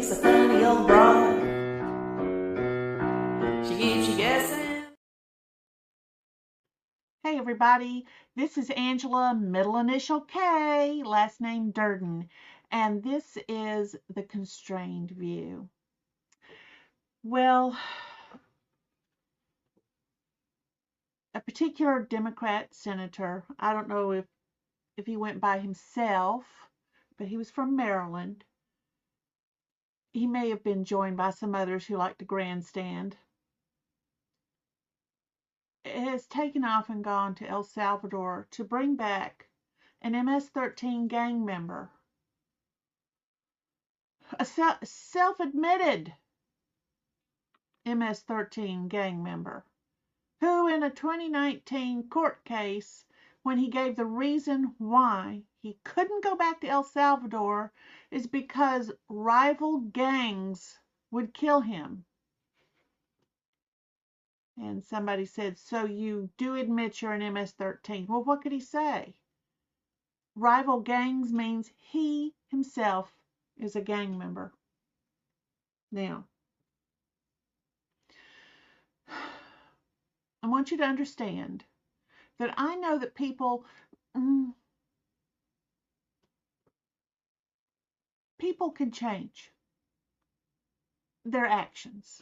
She's a funny old broad. She keeps you guessing. Hey everybody, this is Angela, middle initial K, last name Durden, and this is the Constrained View. Well, a particular Democrat senator, I don't know if he went by himself, but he was from Maryland. He may have been joined by some others who like to grandstand. Has taken off and gone to El Salvador to bring back an MS-13 gang member, a self-admitted MS-13 gang member, who in a 2019 court case, when he gave the reason why he couldn't go back to El Salvador, is because rival gangs would kill him. And somebody said, so you do admit you're an MS-13. Well, what could he say? Rival gangs means he himself is a gang member. Now, I want you to understand that I know that people can change their actions.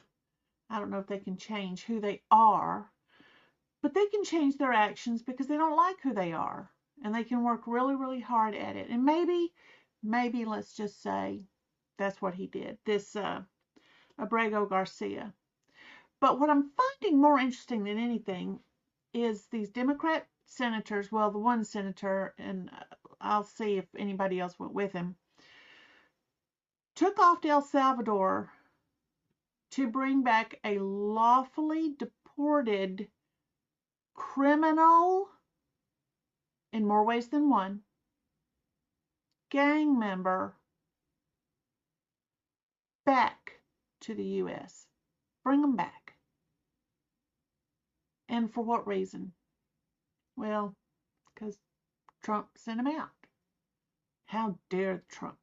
I don't know if they can change who they are, but they can change their actions because they don't like who they are, and they can work really, really hard at it. And maybe let's just say that's what he did, this Abrego Garcia. But what I'm finding more interesting than anything is these Democrat senators, well, the one senator, and I'll see if anybody else went with him, took off to El Salvador to bring back a lawfully deported criminal, in more ways than one, gang member back to the U.S. Bring them back. And for what reason? Well, because Trump sent him out. How dare Trump?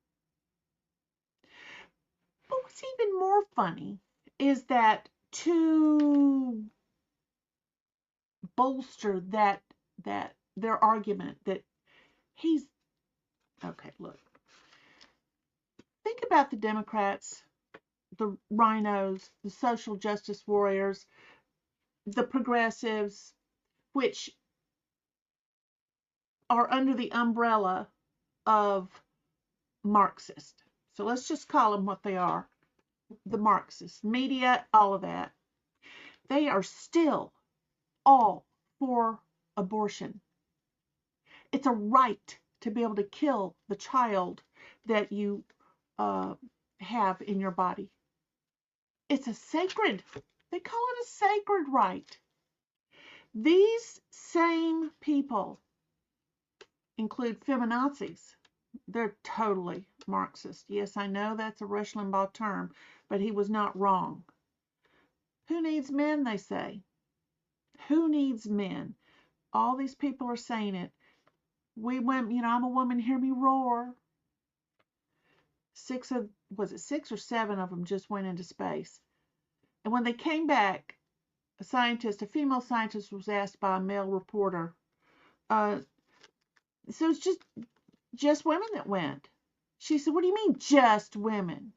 But what's even more funny is that to bolster that their argument that he's okay, look. Think about the Democrats, the rhinos, the social justice warriors, the progressives, which are under the umbrella of Marxist. So let's just call them what they are. The Marxist media, all of that. They are still all for abortion. It's a right to be able to kill the child that you have in your body. It's a sacred, they call it a sacred right. These same people include feminazis. They're totally Marxist. Yes, I know that's a Rush Limbaugh term, but he was not wrong. Who needs men, they say. Who needs men? All these people are saying it. We went, I'm a woman, hear me roar. 6 or 7 of them just went into space. And when they came back, a female scientist was asked by a male reporter, so it's just women that went. She said, what do you mean just women?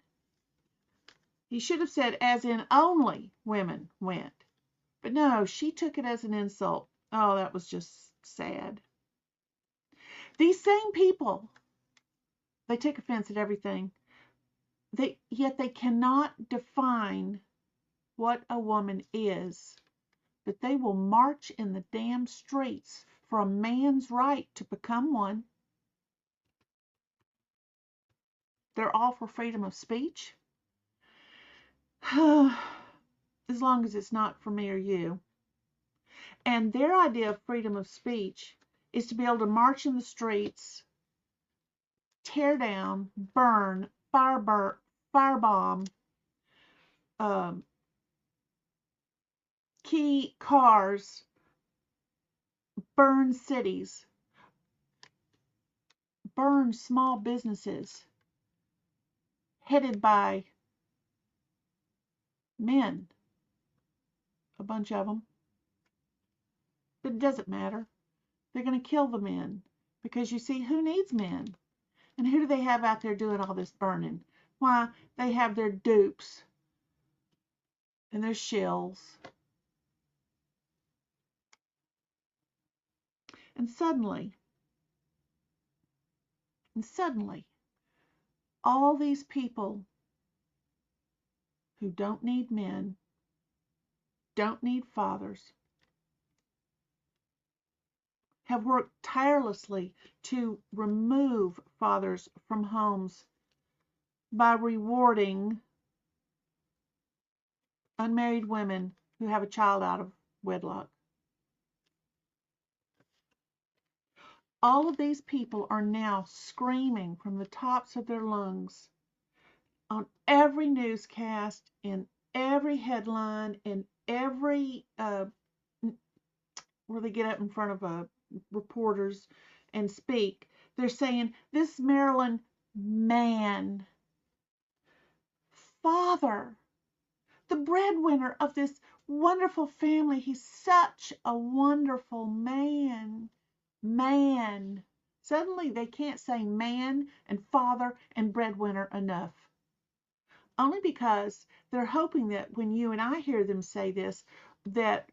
He should have said, as in only women went. But no, she took it as an insult. Oh, that was just sad. These same people, they take offense at everything. Yet they cannot define what a woman is. But they will march in the damn streets for a man's right to become one. They're all for freedom of speech. As long as it's not for me or you. And their idea of freedom of speech is to be able to march in the streets, tear down, burn, firebomb, key cars, burn cities, burn small businesses headed by Men, a bunch of them. But it doesn't matter. They're going to kill the men because you see, who needs men? And who do they have out there doing all this burning? Why, they have their dupes and their shills. And suddenly, all these people who don't need men, don't need fathers, have worked tirelessly to remove fathers from homes by rewarding unmarried women who have a child out of wedlock. All of these people are now screaming from the tops of their lungs on every newscast, in every headline, in every where they get up in front of reporters and speak. They're saying, this Maryland man, father, the breadwinner of this wonderful family, he's such a wonderful man. Suddenly they can't say man and father and breadwinner enough. Only because they're hoping that when you and I hear them say this, that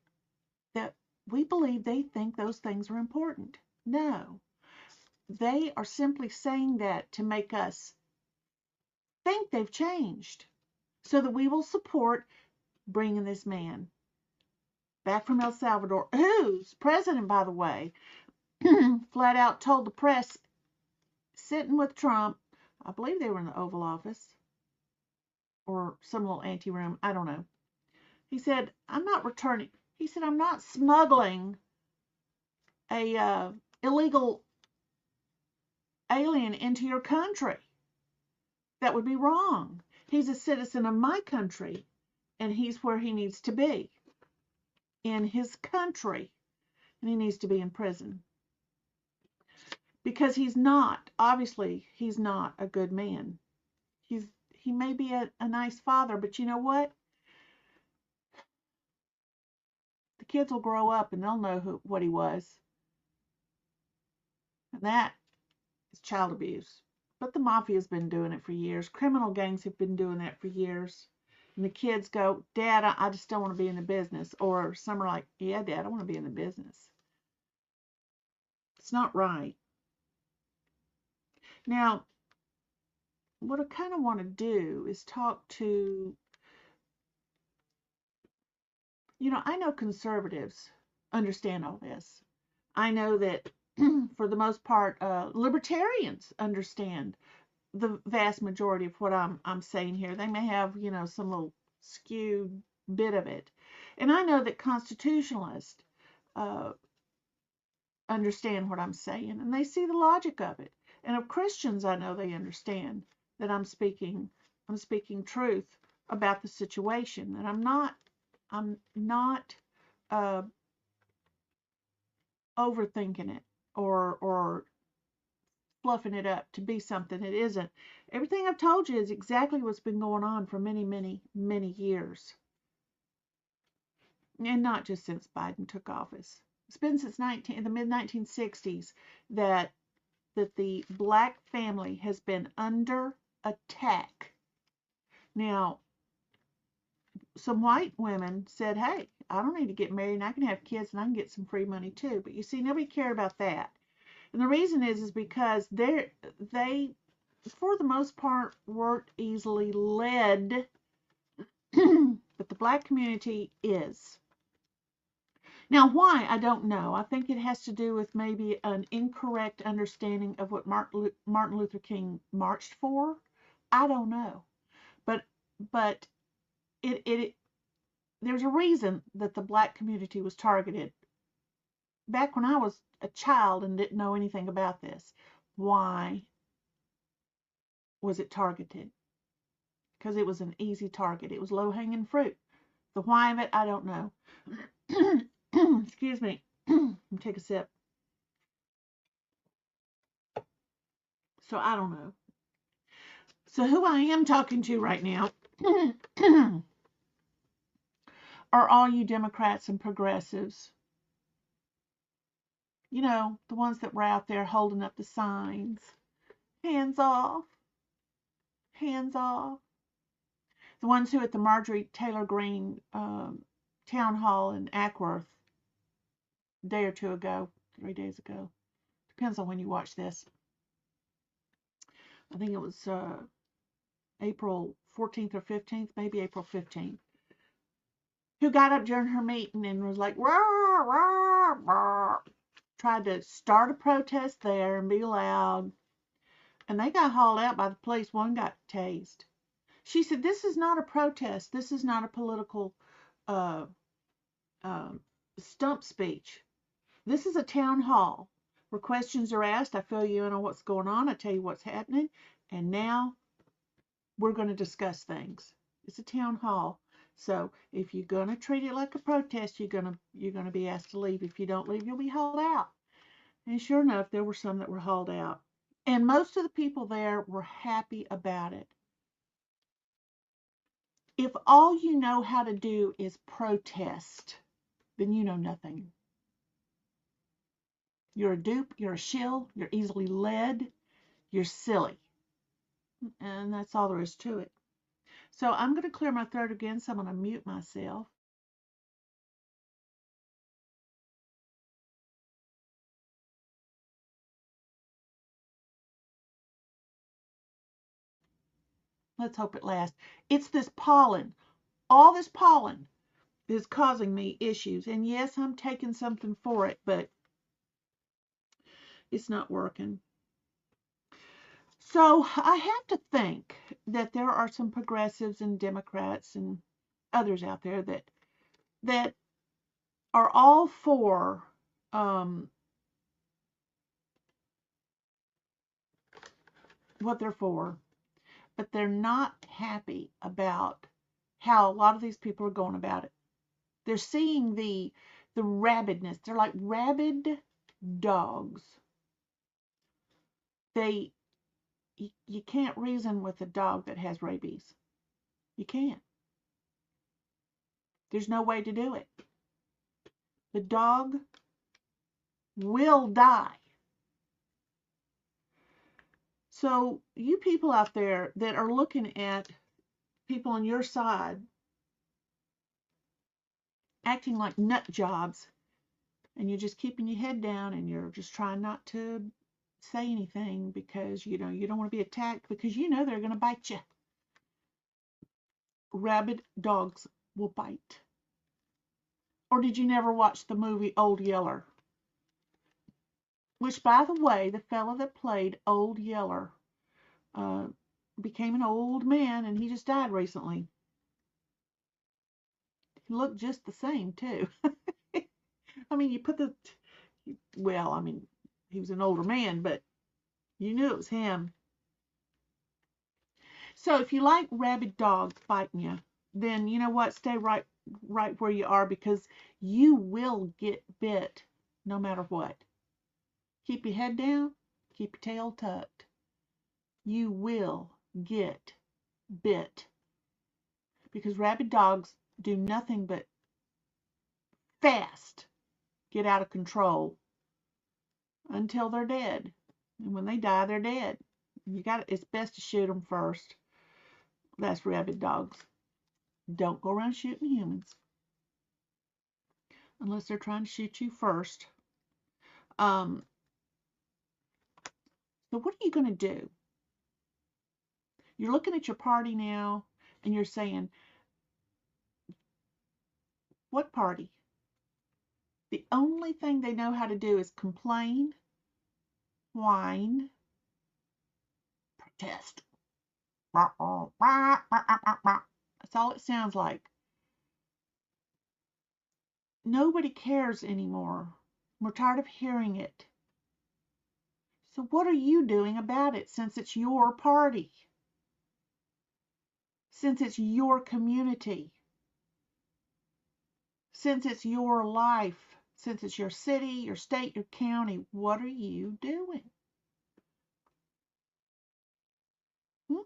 we believe they think those things are important. No. They are simply saying that to make us think they've changed so that we will support bringing this man back from El Salvador, whose president, by the way, flat out told the press, sitting with Trump, I believe they were in the Oval Office or some little anteroom, I don't know. He said, I'm not returning. He said, I'm not smuggling a illegal alien into your country. That would be wrong. He's a citizen of my country, and he's where he needs to be, in his country, and he needs to be in prison. Because he's not, obviously, he's not a good man. He may be a nice father, but you know what? The kids will grow up and they'll know what he was. And that is child abuse. But the mafia's been doing it for years. Criminal gangs have been doing that for years. And the kids go, Dad, I just don't want to be in the business. Or some are like, yeah, Dad, I want to be in the business. It's not right. Now, what I kind of want to do is talk to, I know conservatives understand all this. I know that for the most part, libertarians understand the vast majority of what I'm saying here. They may have, some little skewed bit of it. And I know that constitutionalists understand what I'm saying, and they see the logic of it. And of Christians, I know they understand that I'm speaking truth about the situation, and I'm not overthinking it or fluffing it up to be something it isn't. Everything I've told you is exactly what's been going on for many, many, many years. And not just since Biden took office. It's been since the mid-1960s that the black family has been under attack. Now, some white women said, hey, I don't need to get married and I can have kids and I can get some free money too. But you see, nobody cared about that. And the reason is because they, for the most part, weren't easily led, but the black community is. Now, why? I don't know. I think it has to do with maybe an incorrect understanding of what Martin Luther King marched for. I don't know. But there's a reason that the black community was targeted. Back when I was a child and didn't know anything about this, why was it targeted? Because it was an easy target. It was low-hanging fruit. The why of it, I don't know. Excuse me. Let me take a sip. So I don't know. So who I am talking to right now are all you Democrats and progressives. You know, the ones that were out there holding up the signs. Hands off. Hands off. The ones who at the Marjorie Taylor Greene town hall in Ackworth a day or two ago, 3 days ago. Depends on when you watch this. I think it was April 14th or 15th, maybe April 15th, who got up during her meeting and was like, rah, rah, rah, tried to start a protest there and be loud. And they got hauled out by the police. One got tased. She said, this is not a protest. This is not a political uh, stump speech. This is a town hall where questions are asked. I fill you in on what's going on. I tell you what's happening. And now we're going to discuss things. It's a town hall. So if you're going to treat it like a protest, you're going to be asked to leave. If you don't leave, you'll be hauled out. And sure enough, there were some that were hauled out. And most of the people there were happy about it. If all you know how to do is protest, then you know nothing. You're a dupe, you're a shill, you're easily led, you're silly. And that's all there is to it. So I'm going to clear my throat again, so I'm going to mute myself. Let's hope it lasts. It's this pollen. All this pollen is causing me issues. And yes, I'm taking something for it, but it's not working. So I have to think that there are some progressives and Democrats and others out there that are all for what they're for, but they're not happy about how a lot of these people are going about it. They're seeing the rabidness. They're like rabid dogs. You can't reason with a dog that has rabies. You can't. There's no way to do it. The dog will die. So you people out there that are looking at people on your side acting like nut jobs, and you're just keeping your head down and you're just trying not to say anything because you don't want to be attacked because they're going to bite you. Rabid dogs will bite. Or did you never watch the movie Old Yeller? Which, by the way, the fellow that played Old Yeller became an old man, and he just died recently. He looked just the same, too. I mean, he was an older man, but you knew it was him. So if you like rabid dogs biting you, then you know what? Stay right where you are, because you will get bit no matter what. Keep your head down, keep your tail tucked. You will get bit, because rabid dogs do nothing but fast get out of control until they're dead. And when they die, they're dead. It's best to shoot them first. That's rabid dogs. Don't go around shooting humans unless they're trying to shoot you first. So what are you going to do? You're looking at your party now and you're saying, what party? The only thing they know how to do is complain, whine, protest. That's all it sounds like. Nobody cares anymore. We're tired of hearing it. So what are you doing about it, since it's your party? Since it's your community? Since it's your life? Since it's your city, your state, your county? What are you doing? Hmm?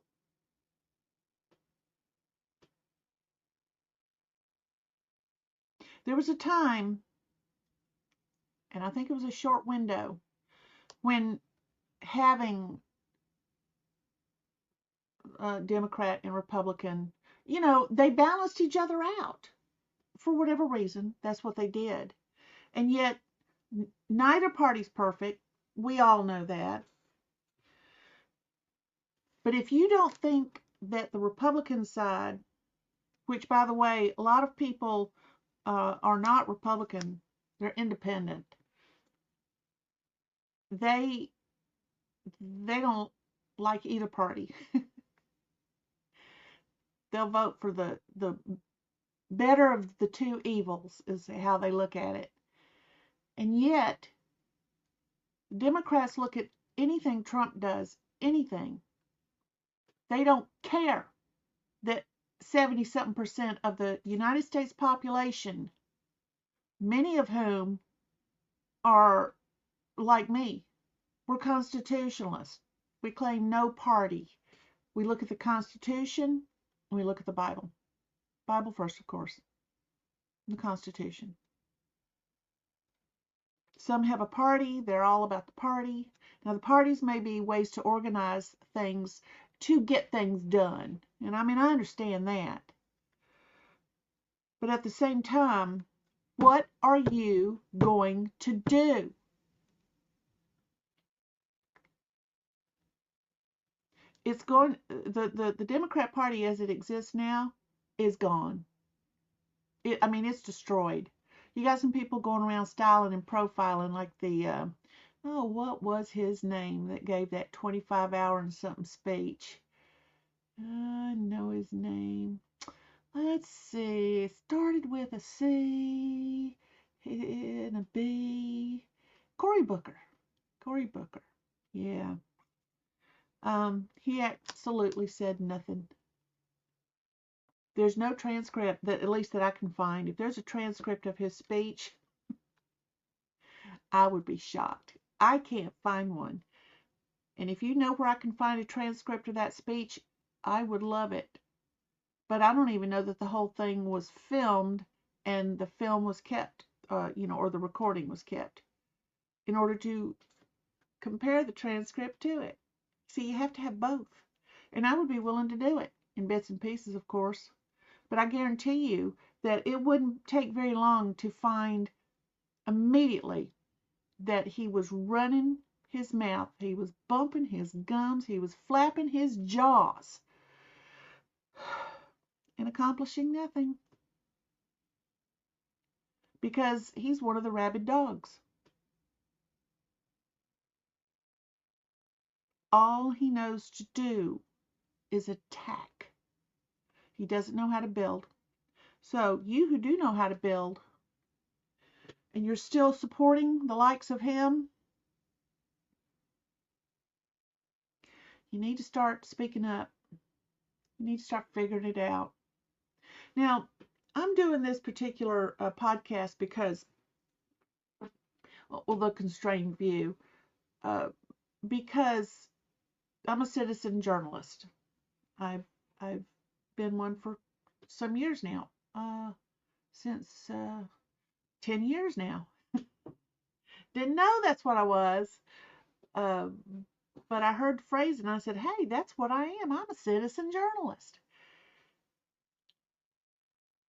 There was a time, and I think it was a short window, when having Democrat and Republican, they balanced each other out for whatever reason. That's what they did. And yet, neither party's perfect. We all know that. But if you don't think that the Republican side, which, by the way, a lot of people are not Republican, they're independent. They don't like either party. They'll vote for the better of the two evils, is how they look at it. And yet, Democrats look at anything Trump does, anything. They don't care that 70-something% of the United States population, many of whom are like me, we're constitutionalists. We claim no party. We look at the Constitution, and we look at the Bible. Bible first, of course. The Constitution. Some have a party. They're all about the party. Now, the parties may be ways to organize things to get things done. And I mean, I understand that. But at the same time, what are you going to do? It's going, the Democrat Party as it exists now is gone. I mean, it's destroyed. You got some people going around styling and profiling like what was his name that gave that 25-hour and something speech? I know his name. Let's see. It started with a C and a B. Cory Booker. Cory Booker. Yeah. He absolutely said nothing. There's no transcript that, at least that I can find. If there's a transcript of his speech, I would be shocked. I can't find one. And if you know where I can find a transcript of that speech, I would love it. But I don't even know that the whole thing was filmed and the film was kept, or the recording was kept in order to compare the transcript to it. See, you have to have both. And I would be willing to do it in bits and pieces, of course. But I guarantee you that it wouldn't take very long to find immediately that he was running his mouth, he was bumping his gums, he was flapping his jaws and accomplishing nothing. Because he's one of the rabid dogs. All he knows to do is attack. He doesn't know how to build. So you who do know how to build, and you're still supporting the likes of him, you need to start speaking up. You need to start figuring it out. Now, I'm doing this particular podcast because, well, the constrained view, because I'm a citizen journalist. I've been one for some years now, since 10 years now. Didn't know that's what I was, but I heard the phrase and I said, hey, that's what I am. I'm a citizen journalist.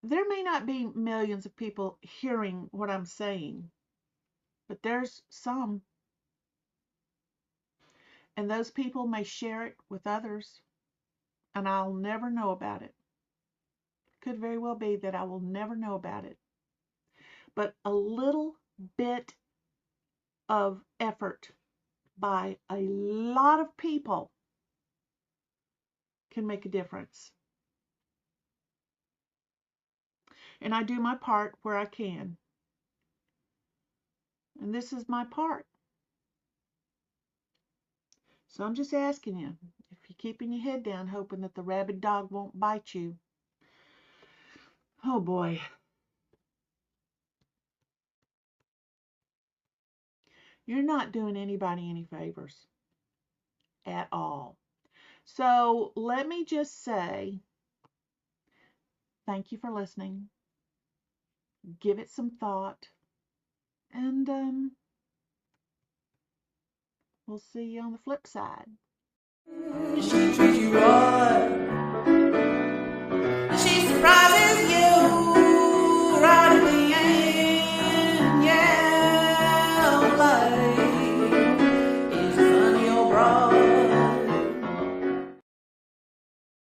There may not be millions of people hearing what I'm saying, but there's some. And those people may share it with others, and I'll never know about it. Could very well be that I will never know about it. But a little bit of effort by a lot of people can make a difference. And I do my part where I can. And this is my part. So I'm just asking you, if you're keeping your head down, hoping that the rabid dog won't bite you. Oh boy. You're not doing anybody any favors at all. So let me just say, thank you for listening. give it some thought, and we'll see you on the flip side. She treats you right.